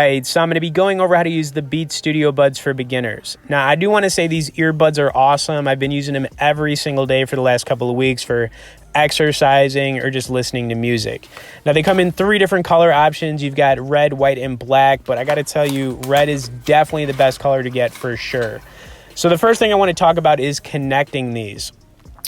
right, so I'm going to be going over how to use the Beats Studio Buds for beginners. Now, I do want to say these earbuds are awesome. I've been using them every single day for the last couple of weeks for exercising or just listening to music. Now, they come in 3 different color options. You've got red, white, and black, but I got to tell you, red is definitely the best color to get for sure. So the first thing I want to talk about is connecting these.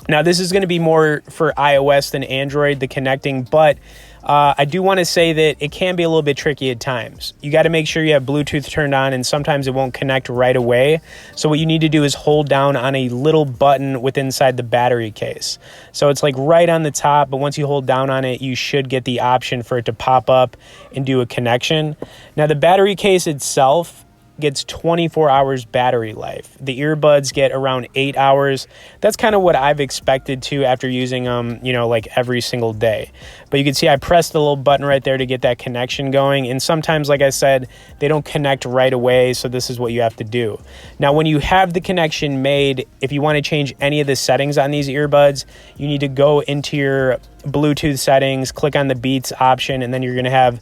Now, this is going to be more for iOS than Android, the connecting, but I do want to say that it can be a little bit tricky at times. You got to make sure you have Bluetooth turned on, and sometimes it won't connect right away. So what you need to do is hold down on a little button within inside the battery case. So it's like right on the top, but once you hold down on it, you should get the option for it to pop up and do a connection. Now, the battery case itself gets 24 hours battery life. The earbuds get around 8 hours. That's kind of what I've expected to after using them, like every single day. But you can see I pressed the little button right there to get that connection going. And sometimes, like I said, they don't connect right away. So this is what you have to do. Now, when you have the connection made, if you want to change any of the settings on these earbuds, you need to go into your Bluetooth settings, click on the Beats option, and then you're going to have,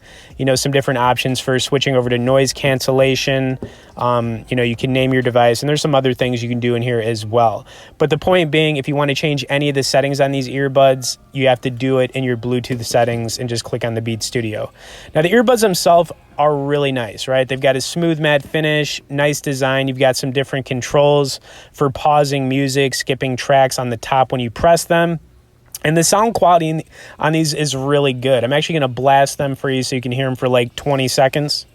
some different options for switching over to noise cancellation. You can name your device, and there's some other things you can do in here as well. But the point being, if you want to change any of the settings on these earbuds, you have to do it in your Bluetooth settings and just click on the Beats Studio. Now, the earbuds themselves are really nice, right? They've got a smooth matte finish, nice design. You've got some different controls for pausing music, skipping tracks on the top when you press them. And the sound quality on these is really good. I'm actually going to blast them for you so you can hear them for like 20 seconds.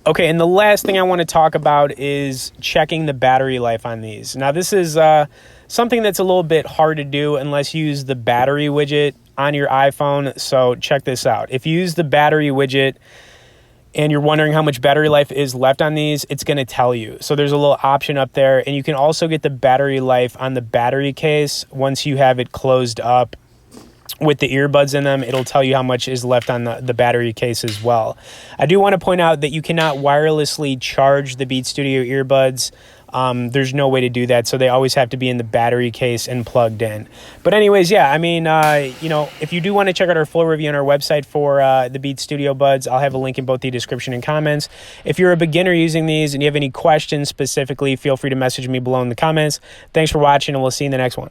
Okay, and the last thing I want to talk about is checking the battery life on these. Now, this is something that's a little bit hard to do unless you use the battery widget on your iPhone. So check this out. If you use the battery widget and you're wondering how much battery life is left on these, it's going to tell you. So there's a little option up there, and you can also get the battery life on the battery case once you have it closed up. With the earbuds in them, it'll tell you how much is left on the battery case as well. I do want to point out that you cannot wirelessly charge the Beats Studio earbuds. There's no way to do that, so they always have to be in the battery case and plugged in. But anyways, yeah, if you do want to check out our full review on our website for the Beats Studio Buds, I'll have a link in both the description and comments. If you're a beginner using these and you have any questions specifically, feel free to message me below in the comments. Thanks for watching, and we'll see you in the next one.